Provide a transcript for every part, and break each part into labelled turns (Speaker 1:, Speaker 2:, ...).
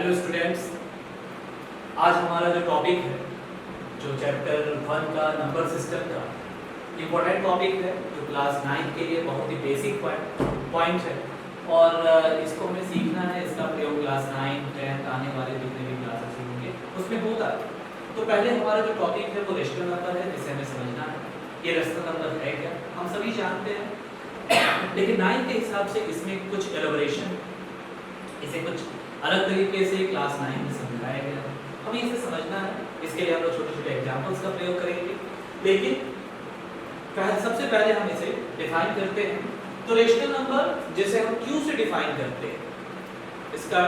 Speaker 1: Hello students, आज हमारा जो टॉपिक है, जो चैप्टर 1 का नंबर सिस्टम का इम्पोर्टेंट टॉपिक है, जो क्लास 9 के लिए बहुत ही बेसिक पॉइंट है और इसको हमें सीखना है। इसका प्रयोग क्लास 9, 10 आने वाले जितने भी क्लासेस होंगे उसमें होता है। तो पहले हमारा जो टॉपिक है वो रेशनल नंबर है, जिसे हमें समझना है ये रेशनल नंबर है क्या, हम सभी जानते हैं। लेकिन 9 के हिसाब से इसमें कुछ एलोबरेशन, इसे कुछ अलग तरीके से क्लास 9 में समझाया गया है, हमें इसे समझना है। इसके लिए हम लोग छोटे छोटे एग्जाम्पल्स का प्रयोग करेंगे। लेकिन सबसे पहले हम इसे डिफाइन करते हैं। तो रेशनल नंबर जिसे हम Q से डिफाइन करते हैं, इसका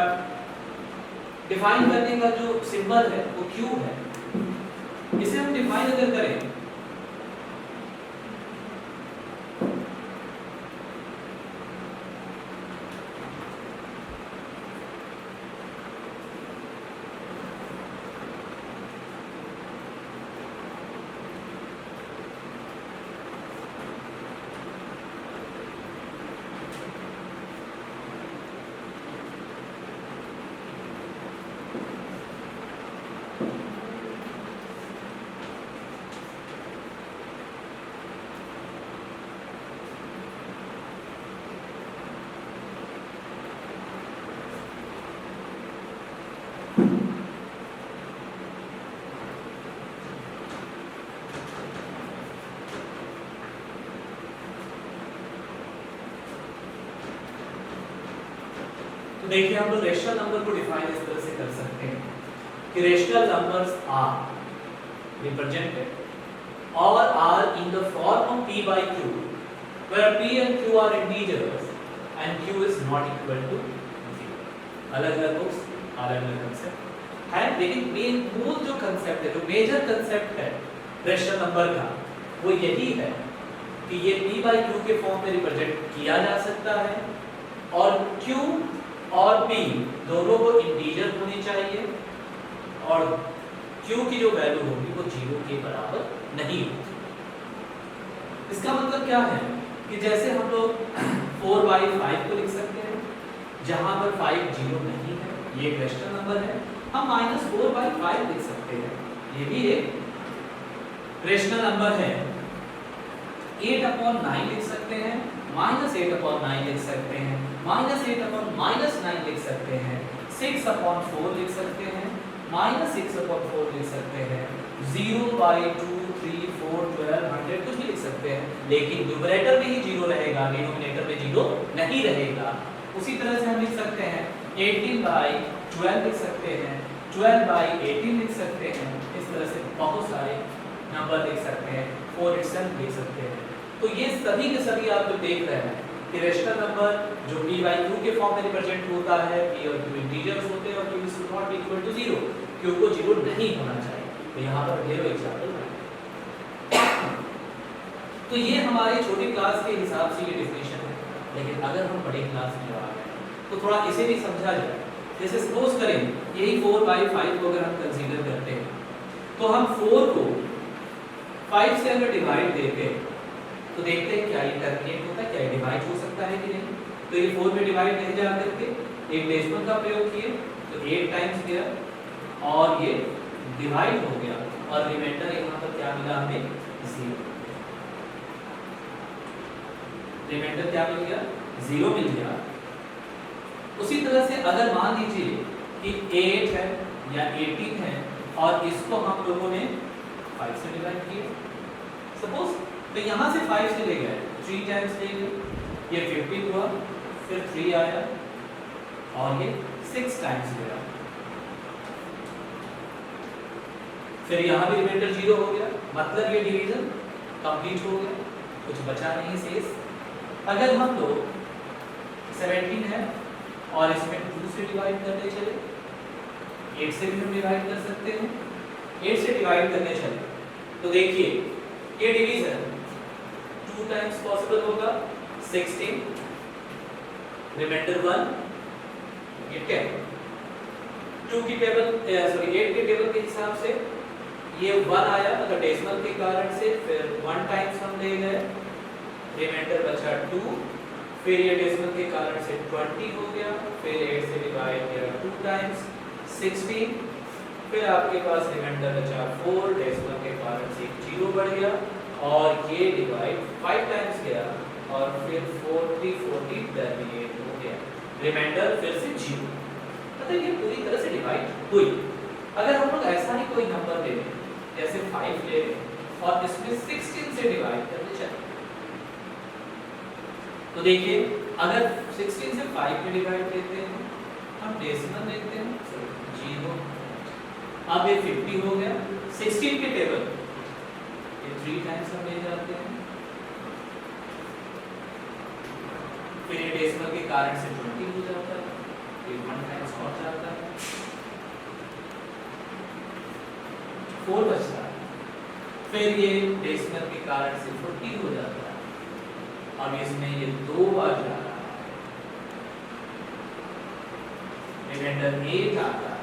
Speaker 1: डिफाइन करने का जो सिंबल है वो Q है। इसे हम डिफाइन अगर करें देखिए, हम लोग रेशनल नंबर को डिफाइन इस तरह से कर सकते हैं कि रेशनल नंबर्स आर रिप्रेजेंटेड और are in the form of p by q, where p and q are integers and q is not equal to 0। अलग-अलग बुक्स अलग-अलग कांसेप्ट है, लेकिन मूल जो कांसेप्ट है, जो मेजर कांसेप्ट है रेशनल नंबर का, वो यही है कि ये p by q के फॉर्म में रिप्रेजेंट किया जा सकता है और q और p दोनों को इंटीजर होनी चाहिए और q की जो वैल्यू होगी वो 0 के बराबर नहीं होगी। इसका मतलब क्या है कि जैसे हम लोग 4 by 5 को लिख सकते हैं, जहां पर 5 0 नहीं है, ये एक रेशनल नंबर है। हम -4 by 5 लिख सकते हैं, ये भी एक रेशनल नंबर है। 8/9 लिख सकते हैं, -8/9 लिख सकते हैं, -8/-9 लिख सकते हैं, 6/4 लिख सकते हैं, -6/4 लिख सकते हैं, 0/2, 3, 4, 12, 100 कुछ भी लिख सकते हैं, लेकिन न्यूमरेटर में ही 0 रहेगा, डिनोमिनेटर में 0 नहीं रहेगा। उसी तरह से हम लिख सकते हैं 18/12 लिख सकते हैं, 12/18 लिख सकते हैं। इस तरह से बहुत सारे नंबर लिख सकते हैं, 4 itself लिख सकते हैं। तो ये सभी के सभी आप जो देख रहे हैं कि रेशनल नंबर जो p by q के फॉर्म में रिप्रेजेंट होता है, p और q इंटीजर्स होते हैं और q is not equal to 0, q को 0 नहीं होना चाहिए। तो यहाँ पर ढेरों एग्जांपल है। तो ये हमारे छोटी क्लास के हिसाब से ये डेफिनेशन है, लेकिन अगर हम बड़ी क्लास में आ गए तो थोड़ा इसे भी समझा जाए। जैसे सपोज करें यही 4 by 5 को अगर हम कंसीडर करते हैं, तो हम 4 को 5 से अगर डिवाइड देते हैं तो देखते हैं क्या ये टर्मिनेट होता है, क्या ये डिवाइड हो सकता है कि नहीं। तो ये 4 में डिवाइड नहीं जा करके एक डेसिमल का प्रयोग किए तो 8 टाइम्स गया और ये डिवाइड हो गया और रिमाइंडर यहाँ पर क्या मिला हमें, 0। रिमाइंडर क्या मिल गया, 0 मिल गया। उसी तरह से अगर मान लीजिए कि 8 है या 18 है और इसको हम लोगों ने 5 से डिवाइड किया सपोज, तो यहाँ से 5 से ले गए, 3 टाइम्स ले गए, ये 15 हुआ, फिर 3 आया और ये 6 टाइम्स गया, फिर यहाँ भी रिमाइंडर 0 हो गया, मतलब ये डिवीजन कंप्लीट हो गया, कुछ बचा नहीं शेष। अगर हम लोग 17 है और इसमें 2 से डिवाइड करने चले, 8 से भी हम डिवाइड कर सकते हैं, 8 से डिवाइड करने चले तो देखिए ये डिवीजन 2 टाइम्स पॉसिबल होगा, 16 रिमाइंडर 1, ये 10। 2 की टेबल 8 के टेबल के हिसाब से ये 1 आया, अगर डेसिमल के कारण से, फिर 1 टाइम्स हम ले गए, रिमाइंडर बचा 2, फिर ये डेसिमल के कारण से 20 हो गया, फिर 8 से डिवाइड किया 2 टाइम्स, 16, फिर आपके पास रिमाइंडर बचा 4, डेसिमल के कारण से 0 बढ़ गया और ये डिवाइड 5 टाइम्स गया और फिर 40 टर्मिनेट हो गया, रिमाइंडर फिर से 0। मतलब ये पूरी तरह से डिवाइड हुई। अगर हम लोग ऐसा ही कोई नंबर ले लें जैसे 5 ले लें और इसमें 16 से डिवाइड कर दे चलें, तो देखिए अगर 16 से 5 में डिवाइड देते हैं हम डेसिमल लेते हैं 0, अब ये 50 हो गया। 16 के टेबल ये 3 टाइम्स हम ले जाते हैं, फिर ये डेसिमल के कारण से 20 हो जाता है, फिर 1 टाइम्स और जाता है, 4 बचता है, फिर ये डेसिमल के कारण से 40 हो जाता है। अब इसमें ये 2 बार जा रहा है, रिमाइंडर 8 आता है,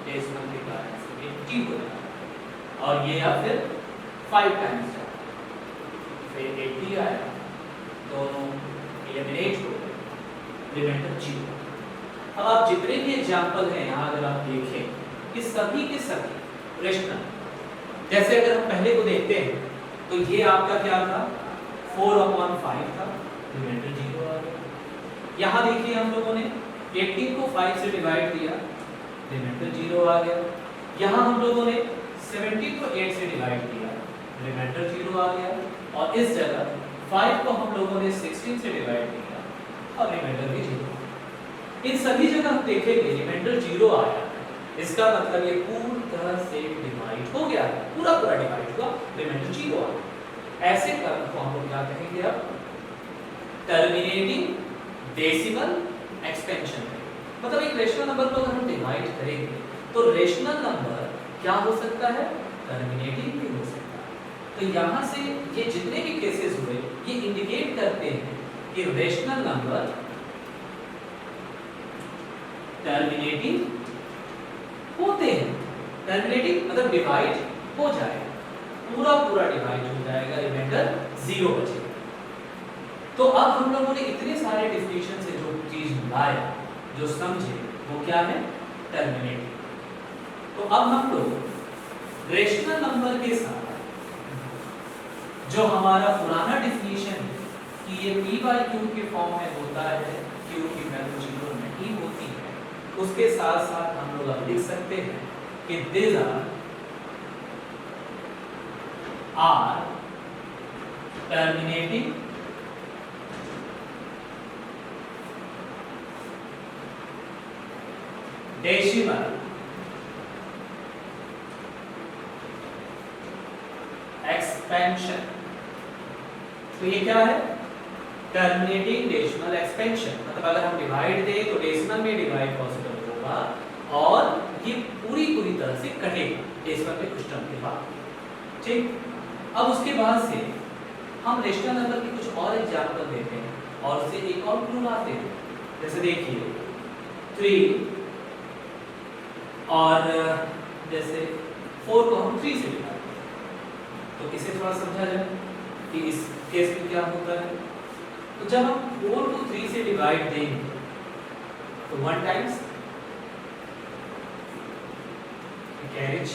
Speaker 1: डेसिमल के कारण से 80 हो जाता है और ये या फिर 5 टाइम्स जाता है, फिर 80 आया, दोनों एलिमिनेट हो गए, रिमाइंडर 0। अब आप जितने भी एग्जाम्पल हैं यहाँ अगर आप देखें कि सभी के सभी रेशनल, जैसे अगर हम पहले को देखते हैं तो ये आपका क्या था 4/5 था, रिमाइंडर 0 आ गया। यहाँ देखिए हम लोगों ने 18 को 5 से डिवाइड किया, रिमाइंडर 0 आ गया। यहाँ हम लोगों ने 17 को 8 से डिवाइड किया, रिमाइंडर 0 आ गया। और इस जगह 5 को हम लोगों ने 16 से डिवाइड किया और रिमाइंडर भी 0। इन सभी जगह हम देखेंगे रिमाइंडर 0 आया, इसका मतलब ये पूरी तरह से डिवाइड हो गया, पूरा डिवाइड हुआ, रिमाइंडर 0 आ गया। ऐसे कर्म को हम लोग क्या कहेंगे अब टर्मिनेटिंग डेसिमल एक्सपेंशन। मतलब एक रेशनल नंबर को अगर हम डिवाइड करेंगे तो रेशनल नंबर क्या हो सकता है, टर्मिनेटिंग भी हो सकता है। तो यहाँ से ये जितने भी केसेस हुए ये इंडिकेट करते हैं कि रेशनल नंबर टर्मिनेटिंग होते हैं। टर्मिनेटिंग मतलब डिवाइड हो जाएगा, पूरा डिवाइड हो जाएगा, रिमाइंडर 0 बचेगा। तो अब हम लोगों ने इतने सारे डिफिनेशन से जो चीज लाया, जो समझे, वो क्या है, टर्मिनेटिंग। तो अब हम लोग रेशनल नंबर के साथ जो हमारा पुराना डिफिनेशन है कि ये p/q के फॉर्म में होता है, q की वैल्यू 0 नहीं होती है, उसके साथ साथ हम लोग अब लिख सकते हैं कि these are terminating decimal expansion। तो ये क्या है, टर्मिनेटिंग डेसिमल एक्सपेंशन। मतलब अगर हम डिवाइड दें तो डेसिमल में डिवाइड पॉसिबल होगा और ये पूरी तरह से कटेगा डेसिमल में कुछ टर्म के बाद। ठीक, अब उसके बाद से हम रेशनल नंबर के कुछ और एग्जांपल देते हैं और उससे एक और क्लू लाते हैं। जैसे देखिए 3 और जैसे 4 को हम 3 से डिवाइड करें तो इसे थोड़ा समझा जाए कि इस केस में क्या होता है। तो जब हम 4 को 3 से डिवाइड देंगे तो 1 टाइम्स कैरेज,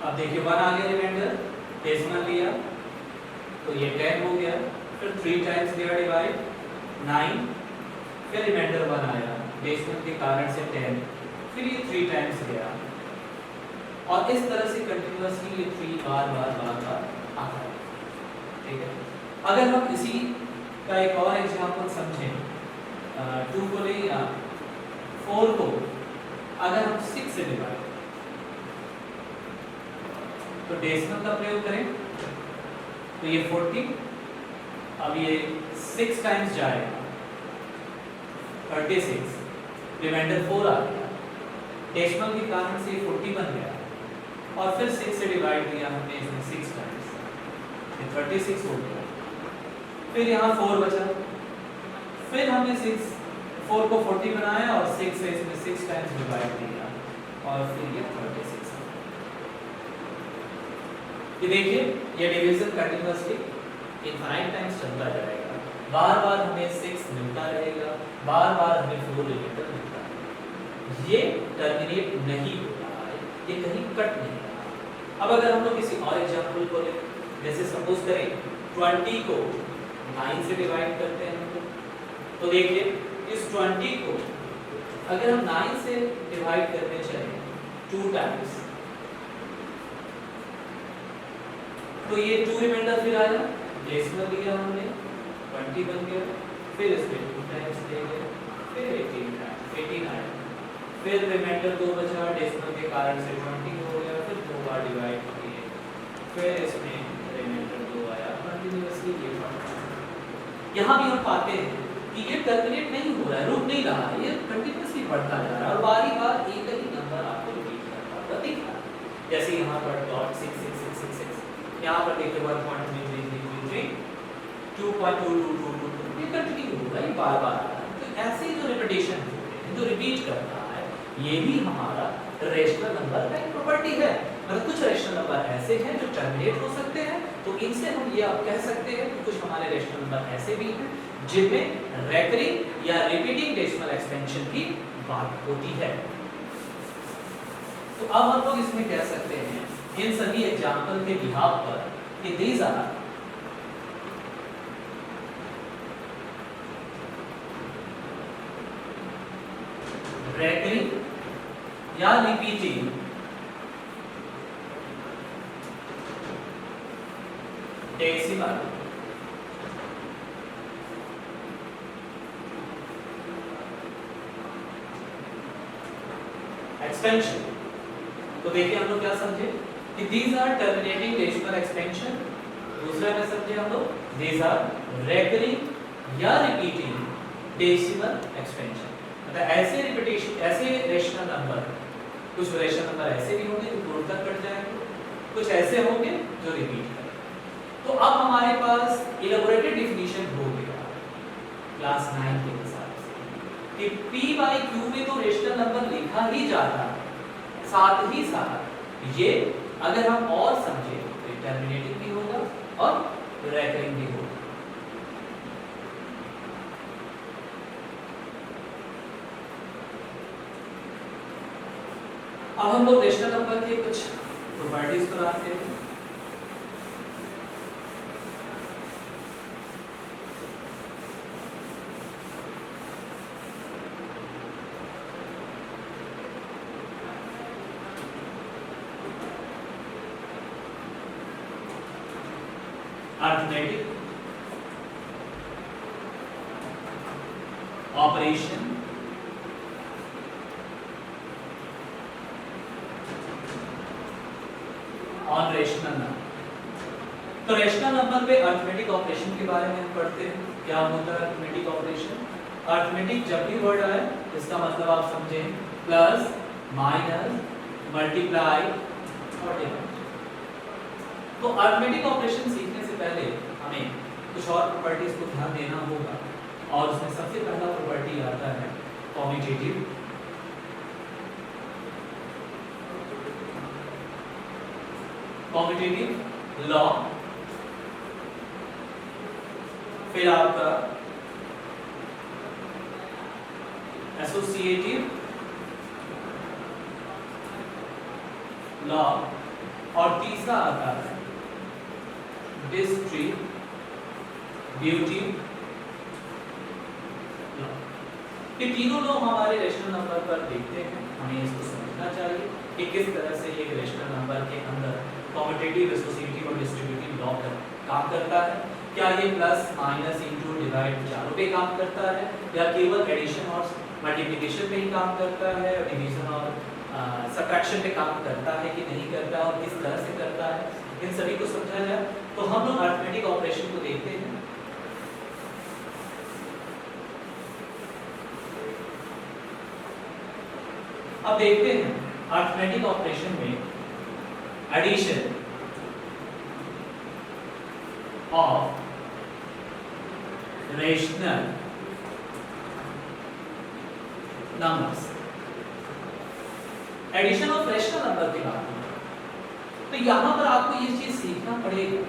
Speaker 1: अब देखिए 1 आ गया, रिमाइंडर डेसिमल लिया तो ये 10 हो गया, फिर 3 टाइम्स गया डिवाइड 9, फिर रिमाइंडर 1 आया, डेसिमल के कारण से 10, फिर ये 3 टाइम्स गया और इस तरह से कंटिन्यूअसली ये 3 बार आता है। ठीक है, अगर हम इसी का एक और एग्जांपल समझें, 2 को ले या 4 को अगर हम 6 से डिवाइड तो डेसिमल का प्रयोग करें तो ये 40, अब ये 6 टाइम्स जाएगा 36, रिमाइंडर 4 आ गया, डेसिमल के कारण से 40 बन गया और फिर 6 से डिवाइड किया हमने इसमें 6 टाइम्स, ये 36 हो गया, फिर यहाँ 4 बचा, फिर हमने 4 को 40 बनाया और 6 से इसमें 6 टाइम्स डिवाइड किया और फिर ये 36। ये देखिए ये डिवीजन कंटिन्यूअसली इनफाइनाइट टाइम्स चलता जाएगा, बार हमें 6 मिलता रहेगा, बार हमें 4 रिमाइंडर मिलता है, ये टर्मिनेट नहीं होगा। ये कहीं कट नहीं रहा। अब अगर हम लोग किसी और एग्जांपल को लें, जैसे सपोज करें 20 को 9 से डिवाइड करते हैं तो देखिए इस 20 को अगर हम 9 से डिवाइड करने चले 2 टाइम्स तो ये 2 रिमाइंडर फिर आया, डेसिमल लिया हमने 20 बन गया, फिर इसमें 2 टाइम्स ले गए, फिर 18 आया, फिर रिमाइंडर 2 बचा, डेसिमल के कारण से 20 हो गया, फिर 2 बार डिवाइड किए, फिर इसमें रिमाइंडर 2 आया, कंटिन्यूअसली ये बढ़ता है। यहाँ भी हम पाते हैं कि ये टर्मिनेट नहीं हो रहा है, रुक नहीं रहा है, ये कंटिन्यूअसली बढ़ता जा रहा है और बारी बार एक ही नंबर आपको रिपीट करता हुआ दिख रहा है। जैसे यहाँ पर .66666, यहाँ पर देखिए 1.3333, 2.2222, ये कंटिन्यू हो रहा है, बार बार आ रहा है। तो ऐसे जो रिपीटेशन होते हैं, जो रिपीट करता है, ये भी हमारा रेशनल नंबर का एक प्रॉपर्टी है। मतलब कुछ रेशनल नंबर ऐसे हैं जो टर्मिनेट हो सकते हैं, तो इनसे हम ये आप कह सकते हैं कि कुछ हमारे रेशनल नंबर ऐसे भी हैं जिनमें रेकरिंग या रिपीटिंग डेसिमल एक्सपेंशन की बात होती है। तो अब हम लोग इसमें कह सकते हैं इन सभी एग्जांपल के बिहाफ पर कि दीज आर रेकरिंग या रिपीटिंग डेसिमल एक्सपेंशन। तो देखिए हम लोग क्या समझे कि these are terminating decimal expansion, दूसरा में समझे हम लोग these are recurring या repeating decimal expansion। मतलब ऐसे रिपीटेशन, ऐसे रेशनल नंबर, कुछ रेशनल नंबर ऐसे भी होंगे जो ग्रुप तक कट जाएंगे, कुछ ऐसे होंगे जो रिपीट करेंगे। तो अब हमारे पास इलैबोरेटेड डेफिनेशन हो गया क्लास 9 के हिसाब से कि p/q में तो रेशनल नंबर लिखा ही जाता है, साथ ही साथ ये अगर हम और समझे तो टर्मिनेटिंग भी होगा और रेकरिंग भी होगा। अब हम लोग रेशनल नंबर के कुछ प्रॉपर्टीज पर आते हैं। Arithmetic operation on rational number. तो रेशनल नंबर पे अरिथमेटिक ऑपरेशन के बारे में हम पढ़ते हैं। क्या होता है अरिथमेटिक ऑपरेशन? अरिथमेटिक जब भी वर्ड आए इसका मतलब आप समझें प्लस, माइनस, मल्टीप्लाई और डिवाइड। तो अरिथमेटिक ऑपरेशन सीखने से पहले हमें कुछ और प्रॉपर्टीज को ध्यान देना होगा और उसमें सबसे पहला प्रॉपर्टी आता है कॉम्यूटेटिव। कॉम्यूटेटिव लॉ, फिर आपका एसोसिएटिव लॉ और तीसरा आता है डिस्ट्रीब्यूटिव लॉ। ये तीनों लॉ हमारे रेशनल नंबर पर देखते हैं, हमें इसको समझना चाहिए कि किस तरह से एक रेशनल नंबर के अंदर कॉम्यूटेटिव, एसोसिएटिव और डिस्ट्रीब्यूटिव लॉ काम करता है। क्या ये प्लस, माइनस, इनटू, डिवाइड चारों पे काम करता है या केवल एडिशन और मल्टीप्लिकेशन पे ही काम करता है, डिवीजन और सब्ट्रैक्शन पे काम करता है कि नहीं करता और किस तरह से करता है, इन सभी को समझा जाए तो हम लोग अरिथमेटिक ऑपरेशन को देखते हैं। अब देखते हैं अरिथमेटिक ऑपरेशन में addition of rational numbers. Addition of rational number की बात है तो यहां पर आपको ये चीज सीखना पड़ेगा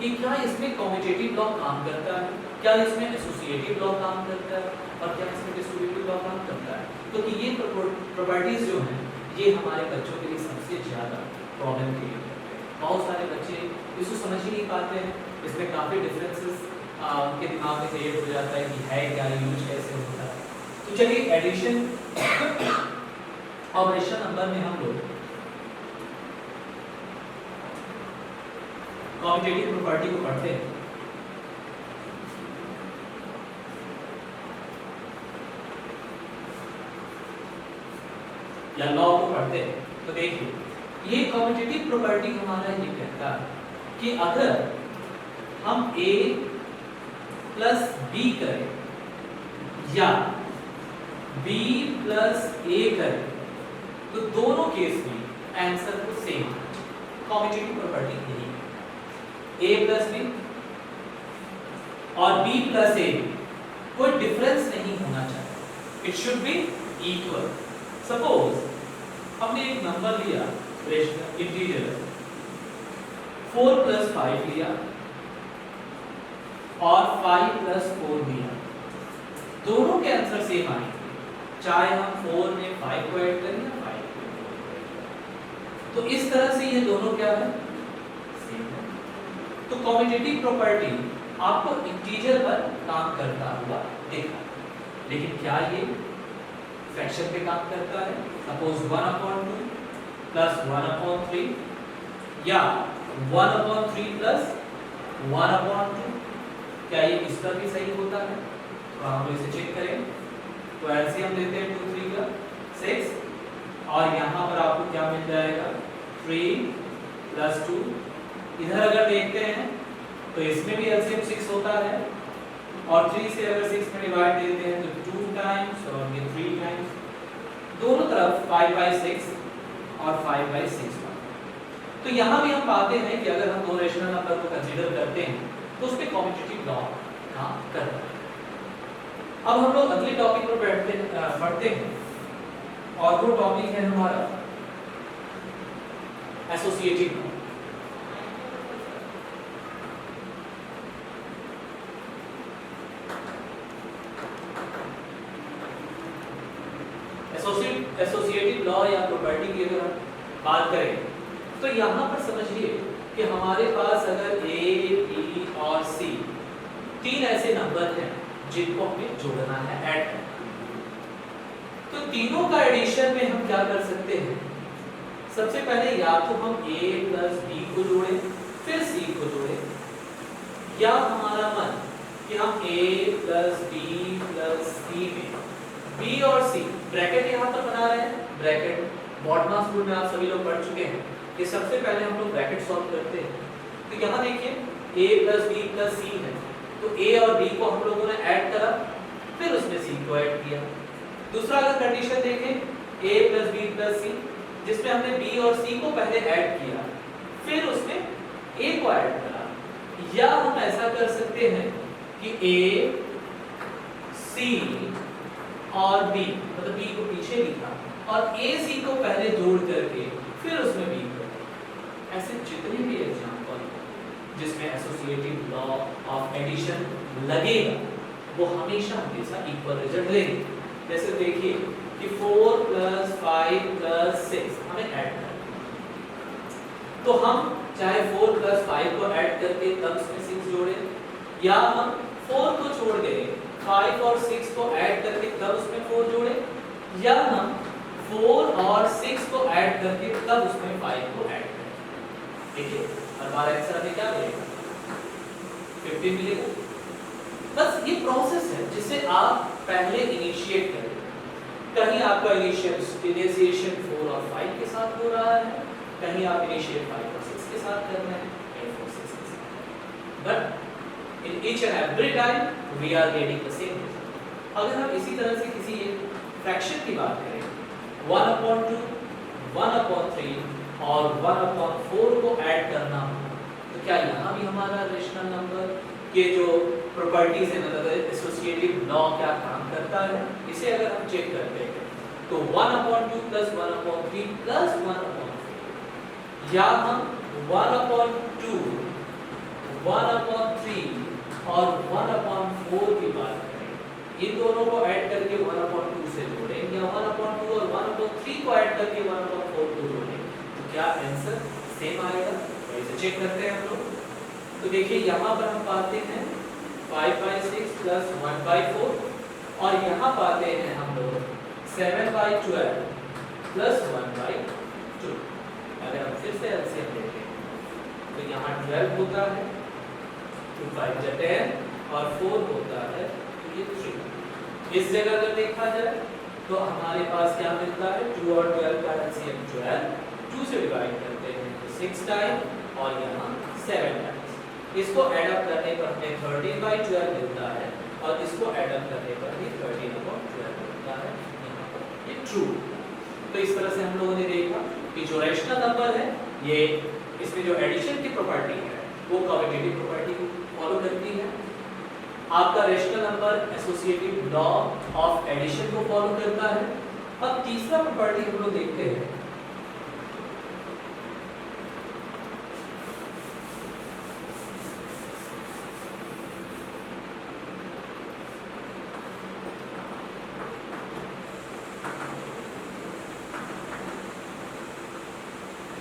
Speaker 1: कि क्या इसमें कॉम्यूटेटिव लॉ काम करता है, क्या इसमें एसोसिएटिव लॉ काम करता है और क्या इसमें डिस्ट्रीब्यूटिव लॉ काम करता है। तो कि ये प्रॉपर्टीज जो हैं ये हमारे बच्चों के लिए सबसे ज़्यादा प्रॉब्लम क्रिएट करते हैं। बहुत सारे बच्चे इसको समझ ही नहीं पाते हैं, इसमें काफ़ी डिफरेंसेस उनके दिमाग में क्रिएट हो जाता है कि है क्या, यूज कैसे होता है। तो चलिए एडिशन ऑपरेशन नंबर में हम लोग कॉम्पिटेटिव प्रॉपर्टी को पढ़ते हैं। या लॉ को पढ़ते हैं। तो देखिए ये कॉम्पिटिटिव प्रॉपर्टी हमारा ये कहता है कि अगर हम a प्लस बी करें या b प्लस a करें तो दोनों केस में आंसर तो सेम। कॉम्पिटिटिव प्रॉपर्टी यही है, a प्लस b और b प्लस a कोई डिफरेंस नहीं होना चाहिए, it should be equal. Suppose हमने एक नंबर लिया रेशनल इंटीजर 4 प्लस 5 लिया और 5 प्लस 4 दिया, दोनों के आंसर सेम आएंगे, चाहे हम 4 में 5 को ऐड करें या 5 को ऐड करें। तो इस तरह से ये दोनों क्या है, सेम है। तो कॉम्पिटिटिव प्रॉपर्टी आपको इंटीजर पर काम करता हुआ देखा, लेकिन क्या ये फ्रैक्शन पे काम करता है? सपोज 1/2 प्लस 1/3 या 1/3 प्लस 1/2, क्या ये इस पर भी सही होता है? तो हम इसे चेक करें। तो एलसीएम लेते हैं 2 3 का 6 और यहाँ पर आपको क्या मिल जाएगा 3 प्लस 2। इधर अगर देखते हैं तो इसमें भी एलसीएम 6 होता है और 3 से अगर 6 में डिवाइड देते हैं तो 2 टाइम्स और ये 3 टाइम्स, दोनों तरफ 5/6 और 5/6। तो यहाँ भी हम पाते हैं कि अगर हम दो रेशनल नंबर को कंसीडर करते हैं तो उस पे कॉम्पिटिटिव लॉ काम करता है। अब हम लोग अगले टॉपिक पर पढ़ते हैं और वो टॉपिक है हमारा एसोसिएटिव लॉ। एसोसिएटिव लॉ या प्रॉपर्टी की अगर हम बात करें तो यहाँ पर समझिए कि हमारे पास अगर A, B और C 3 ऐसे नंबर हैं जिनको हमें जोड़ना है, ऐड करना है। तो तीनों का एडिशन में हम क्या कर सकते हैं? सबसे पहले या तो हम A प्लस B को जोड़ें फिर C को जोड़ें, या हमारा मन कि हम A plus B plus C में B और C ब्रैकेट यहाँ पर बना रहे हैं। ब्रैकेट बॉटम स्कूल में आप सभी लोग पढ़ चुके हैं कि सबसे पहले हम लोग ब्रैकेट सॉल्व करते हैं। तो यहाँ देखिए A plus B plus C है, तो A और B को हम लोगों ने ऐड करा फिर उसमें C को ऐड किया। दूसरा अगर कंडीशन देखें A plus B plus C, जिसमें हमने B और C को पहले ऐड किया फिर उसमें A को ऐड करा, या हम ऐसा कर सकते हैं कि A C और B, मतलब B को पीछे लिखा और A C को पहले जोड़ करके फिर उसमें B को। ऐसे जितने भी एग्जांपल जिसमें एसोसिएटिव लॉ ऑफ एडिशन लगेगा वो हमेशा हमेशा इक्वल रिजल्ट लेंगे। जैसे देखिए कि 4 प्लस 5 प्लस 6 हमें ऐड करना है, तो हम चाहे 4 प्लस 5 को ऐड करके तब उसमें 6 जोड़े, या हम 4 को छोड़ दें 5 और 6 को ऐड करके तब उसमें 4 जोड़े, या हम 4 और 6 को ऐड करके तब उसमें 5 को ऐड करें। देखिए हमारा आंसर हमें क्या मिलेगा 15 मिलेगा। बस ये प्रोसेस है जिसे आप पहले इनिशिएट करें। कहीं आपका इनिशिएशन 4 और 5 के साथ हो रहा है, कहीं आप इनिशिएट 5 और 6 के साथ कर रहे हैं, कहीं 4 6 के साथ। But in each and every time we are getting the same result. अगर हम इसी तरह से किसी एक फ्रैक्शन की बात करें 1/2, 1/3 और 1/4 को ऐड करना हो, तो क्या यहाँ भी हमारा रेशनल नंबर के जो प्रॉपर्टीज है, मतलब एसोसिएटिव लॉ क्या काम करता है, इसे अगर हम चेक करते हैं तो 1/2 प्लस 1/3 प्लस 1/4, या हम 1/2, 1/3 और 1/4 की बात करें, इन दोनों को ऐड करके 1/2 से जोड़ें या 1/2 और 1/3 को ऐड करके 1/4 को जोड़ें तो क्या आंसर सेम आएगा? इसे चेक करते हैं हम लोग। तो देखिए यहाँ पर हम पाते हैं 5/6 प्लस 1/4 और यहाँ पाते हैं हम लोग 7/12 प्लस 1/2। अगर हम फिर से एलसीएम लेते हैं तो यहाँ 12 होता है, 2 5 जा 10 और 4 होता है तो ये 3। इस जगह अगर देखा जाए तो हमारे पास क्या मिलता है 2 और 12 का एलसीएम 12, 2 से डिवाइड करते हैं तो 6 टाइम और यहाँ 7 टाइम्स। इसको ऐड अप करने पर हमें 13/12 मिलता है और इसको ऐड अप करने पर भी 13/12 मिलता है। यहाँ पर ये ट्रू। तो इस तरह से हम लोगों ने देखा कि जो रैशनल नंबर है ये इसमें जो एडिशन की प्रॉपर्टी है वो कम्यूटेटिव प्रॉपर्टी को फॉलो करती है। आपका rational number associative law of addition को फॉलो करता है। अब तीसरा प्रॉपर्टी हम लोग देखते हैं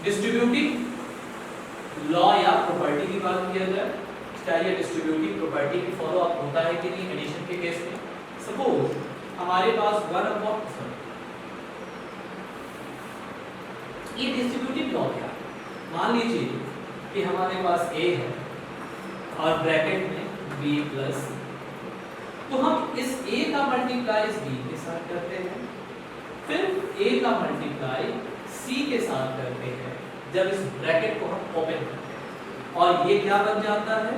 Speaker 1: डिस्ट्रीब्यूटिव लॉ या प्रॉपर्टी की बात किया जाए, क्या ये डिस्ट्रीब्यूटिव प्रॉपर्टी की फॉलो अप होता है कि नहीं एडिशन के केस में? सपोज हमारे पास 1/, ये डिस्ट्रीब्यूटिव लॉ क्या? मान लीजिए कि हमारे पास a है और ब्रैकेट में b प्लस, तो हम इस a का मल्टीप्लाई इस b के साथ करते हैं, फिर a का मल्टीप्लाई c के साथ करते हैं जब इस ब्रैकेट को हम ओपन करते हैं, और ये क्या बन जाता है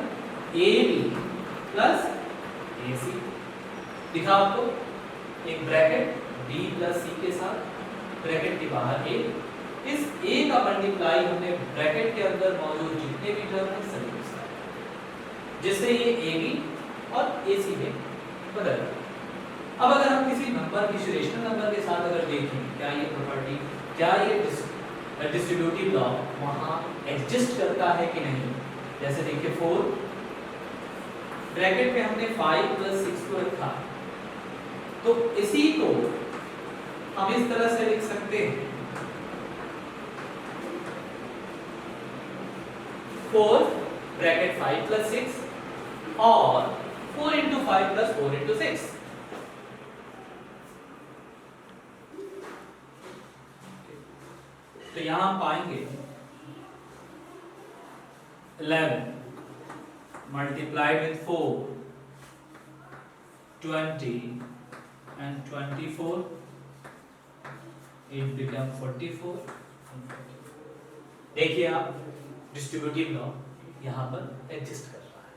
Speaker 1: ab प्लस ac। दिखा आपको एक ब्रैकेट b प्लस c के साथ, ब्रैकेट के बाहर a, इस a का मल्टीप्लाई हमने ब्रैकेट के अंदर मौजूद जितने भी टर्म हैं सभी के साथ, जिससे ये ab और ac में बदल गया। अब अगर हम किसी नंबर किसी रेशनल नंबर के साथ अगर देखें क्या ये प्रॉपर्टी, क्या ये डिस्ट्रीब्यूटिव लॉ वहां एग्जिस्ट करता है कि नहीं? जैसे देखिए 4 ब्रैकेट में हमने 5 प्लस 6 को रखा, तो इसी को हम इस तरह से लिख सकते हैं 4 ब्रैकेट 5 प्लस 6 और 4 into 5 plus 4 into 6। तो यहां हम पाएंगे 11 multiplied with 4, 20 and 24, it become 44। देखिए आप डिस्ट्रीब्यूटिव लॉ यहां पर एग्जिस्ट कर रहा है,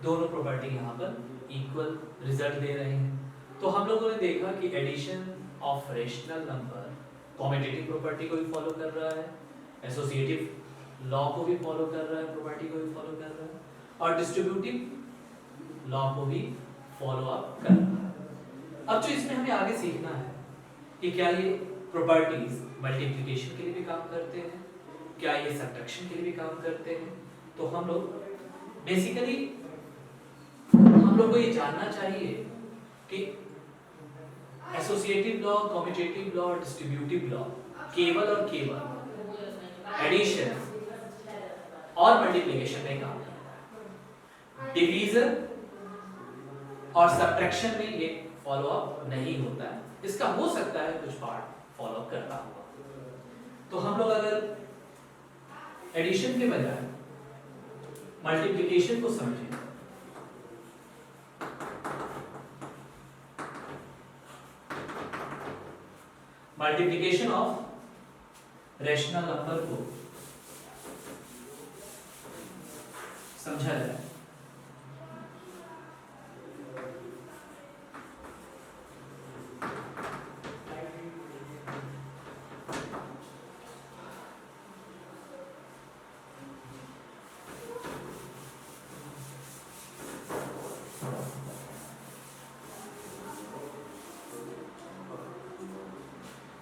Speaker 1: दोनों प्रॉपर्टी यहां पर इक्वल रिजल्ट दे रहे हैं। तो हम लोगों ने देखा कि addition of rational number commutative property को भी फॉलो कर रहा है, एसोसिएटिव लॉ को भी फॉलो कर रहा है, प्रॉपर्टी को भी फॉलो कर रहा है, और डिस्ट्रीब्यूटिव लॉ को भी फॉलो अप कर रहा है। अब जो इसमें हमें आगे सीखना है कि क्या ये प्रॉपर्टीज मल्टीप्लिकेशन के लिए भी काम करते हैं, क्या ये सब्ट्रैक्शन के लिए भी काम करते हैं। तो हम लोग बेसिकली हम लोग को ये जानना चाहिए कि एसोसिएटिव लॉ, कम्यूटेटिव लॉ और डिस्ट्रीब्यूटिव लॉ केवल और केवल एडिशन और मल्टीप्लिकेशन में काम करता है, डिवीजन और सब्ट्रैक्शन में ये फॉलो अप नहीं होता है। इसका हो सकता है कुछ पार्ट फॉलो करता हुआ। तो हम लोग अगर एडिशन के बजाय मल्टीप्लिकेशन को समझें, मल्टीप्लिकेशन ऑफ रेशनल नंबर को समझा जाए,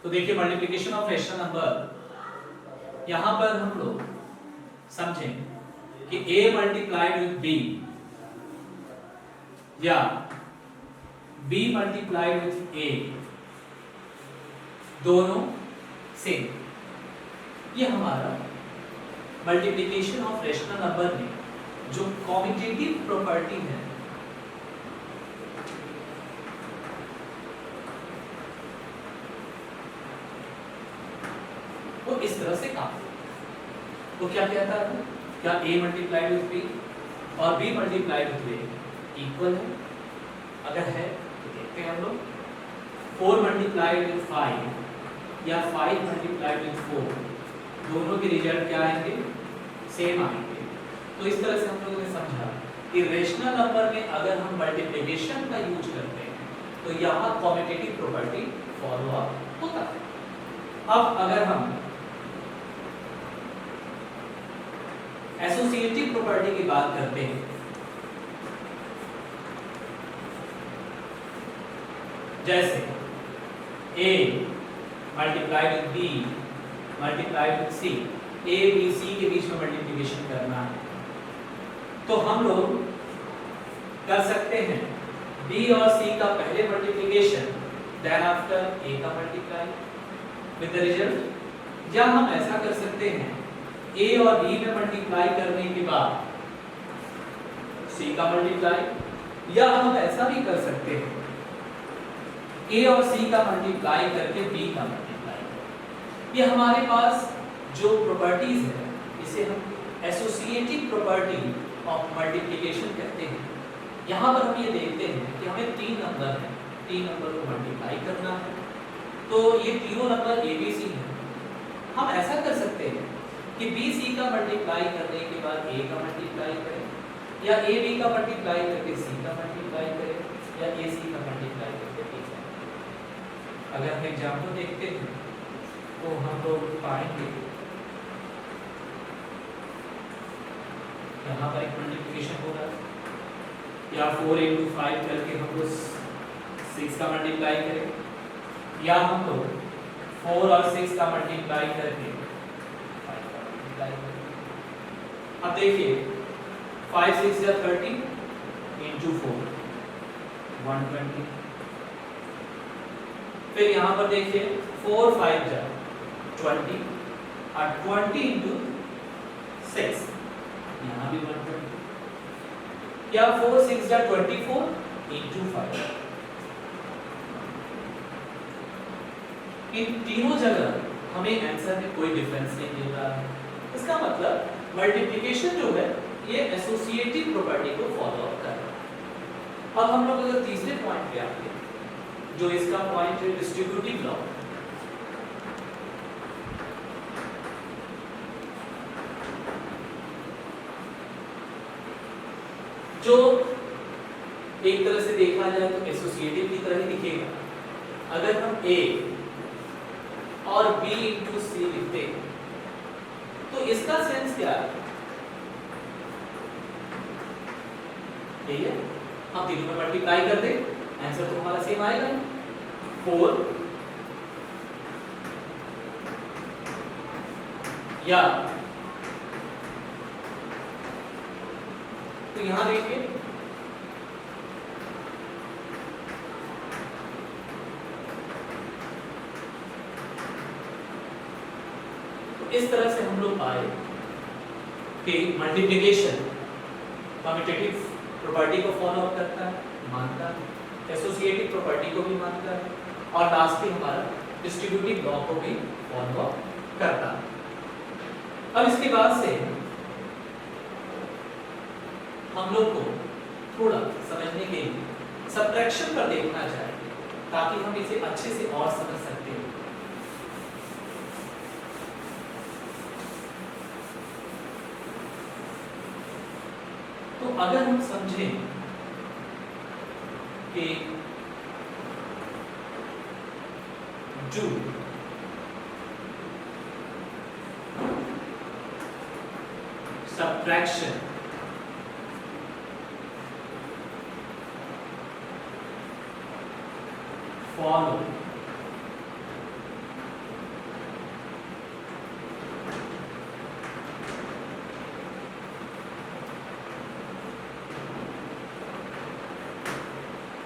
Speaker 1: तो देखिए मल्टीप्लिकेशन ऑफ रेशनल नंबर यहां पर हम लोग समझें कि a मल्टीप्लाइड विद b या b मल्टीप्लाइड विथ a दोनों सेम। ये हमारा मल्टीप्लिकेशन ऑफ रेशनल नंबर में जो कॉम्यूटेटिव प्रॉपर्टी है वो इस तरह से काम तो क्या कहता है, क्या a मल्टीप्लाइड विथ b और b multiplied with a equal है? अगर है तो देखते हैं हम लोग 4 मल्टीप्लाइड विथ 5 या 5 मल्टीप्लाइड विथ 4 दोनों के रिजल्ट क्या आएंगे? सेम आएंगे। तो इस तरह से हम लोगों ने समझा कि रेशनल नंबर में अगर हम मल्टीप्लिकेशन का यूज करते हैं तो यहाँ कॉम्यूटेटिव प्रॉपर्टी फॉलो अप होता है। अब अगर हम एसोसिएटिव प्रॉपर्टी की बात करते हैं, जैसे a multiplied with b multiplied with c, a b c के बीच में मल्टीप्लिकेशन करना है तो हम लोग कर सकते हैं b और c का पहले मल्टीप्लिकेशन देन आफ्टर a का मल्टीप्लाई विद द रिजल्ट, या हम ऐसा कर सकते हैं a और b में मल्टीप्लाई करने के बाद c का मल्टीप्लाई, या हम ऐसा भी कर सकते हैं a और c का मल्टीप्लाई करके b का मल्टीप्लाई। ये हमारे पास जो प्रॉपर्टीज है इसे हम एसोसिएटिव प्रॉपर्टी ऑफ मल्टीप्लिकेशन कहते हैं। यहाँ पर हम ये देखते हैं कि हमें 3 नंबर है, 3 नंबर को मल्टीप्लाई करना है तो ये तीनों नंबर a b c हैं। हम ऐसा कर सकते हैं कि b c का मल्टीप्लाई करने के बाद a का मल्टीप्लाई करें, या a b का मल्टीप्लाई करके c का मल्टीप्लाई करें, या a c का मल्टीप्लाई करके b का। अगर हम एग्जाम्पल देखते हैं तो हम लोग पाएंगे यहाँ पर एक मल्टीप्लिकेशन हो रहा है, या 4 into 5 करके हम लोग 6 का मल्टीप्लाई करें, या हम लोग 4 और 6 का मल्टीप्लाई करके 5 का मल्टीप्लाई करें। अब देखिए 5 6 या 30 into 4 120। फिर यहाँ पर देखिए 4 5 जा 20 और 20 into 6 यहाँ भी 120, या 4 6 जा 24 into 5। इन तीनों जगह हमें आंसर में कोई डिफरेंस नहीं मिल रहा है। इसका मतलब मल्टीप्लिकेशन जो है ये एसोसिएटिव प्रॉपर्टी को फॉलो अप कर रहा है। अब हम लोग अगर तीसरे पॉइंट पे आते हैं जो इसका पॉइंट है डिस्ट्रीब्यूटिव लॉ। जो एक तरह से देखा जाए तो एसोसिएटिव की तरह ही दिखेगा। अगर हम a और b into c लिखते हैं तो इसका सेंस क्या है? यही है, हम तीनों में मल्टीप्लाई कर दें आंसर तो हमारा सेम आएगा। 4 या तो यहां देखिए तो इस तरह से हम लोग पाए कि मल्टीप्लिकेशन कम्यूटेटिव प्रॉपर्टी को फॉलो अप करता है, मानता है, एसोसिएटिव प्रॉपर्टी को भी मानता है, और लास्टली हमारा डिस्ट्रीब्यूटिव लॉ को भी फॉलो अप करता है। अब इसके बाद से हम लोग को थोड़ा समझने के लिए सबट्रैक्शन पर देखना चाहिए ताकि हम इसे अच्छे से और समझ सकते हैं। तो अगर हम समझें कि जो सबट्रैक्शन फॉलो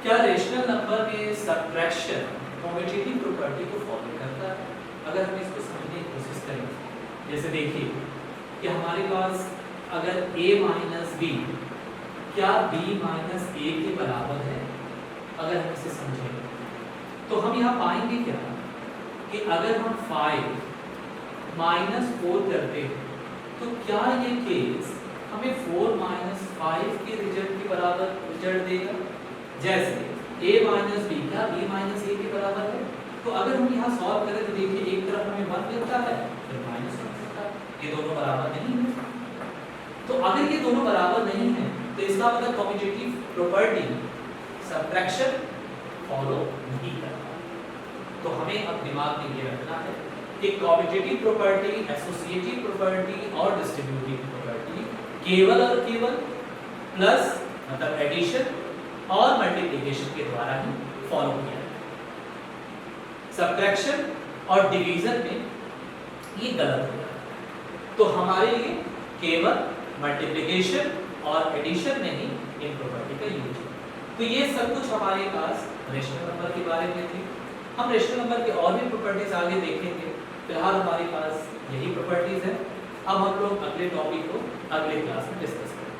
Speaker 1: क्या क्या रेशनल नंबर में सब्ट्रैक्शन कम्यूटेटिव प्रॉपर्टी को फॉलो करता है? अगर हम इसको समझने की कोशिश करें, जैसे देखिए कि हमारे पास अगर a माइनस बी क्या b माइनस a के बराबर है, अगर हम इसे समझें तो हम यहाँ पाएंगे क्या कि अगर हम 5 माइनस 4 करते हैं तो क्या ये केस हमें 4 माइनस 5 के रिजल्ट के बराबर रिजल्ट देगा? जैसे a माइनस बी क्या b माइनस a के बराबर है, तो अगर हम यहाँ सॉल्व करें तो देखिए एक तरफ हमें 1 मिलता है फिर माइनस 1 मिलता है, ये दोनों बराबर नहीं है। तो अगर ये दोनों बराबर नहीं है तो इसका मतलब कम्यूटेटिव प्रॉपर्टी सब्ट्रैक्शन फॉलो नहीं करता। तो हमें अब दिमाग में ये रखना है कि कम्यूटेटिव प्रॉपर्टी, एसोसिएटिव प्रॉपर्टी और डिस्ट्रीब्यूटिव प्रॉपर्टी केवल और केवल प्लस मतलब एडिशन और मल्टीप्लिकेशन के द्वारा ही फॉलो किया जाए। सब्ट्रैक्शन और डिवीजन में ये गलत हो जाता है। तो हमारे लिए केवल मल्टीप्लिकेशन और एडिशन में ही इन प्रॉपर्टी का यूज है। तो ये सब कुछ हमारे पास रेशनल नंबर के बारे में थी। हम रेशनल नंबर के और भी प्रॉपर्टीज आगे देखेंगे, फिलहाल हमारे पास यही प्रॉपर्टीज है। अब हम लोग अगले टॉपिक को अगले क्लास में डिस्कस करेंगे।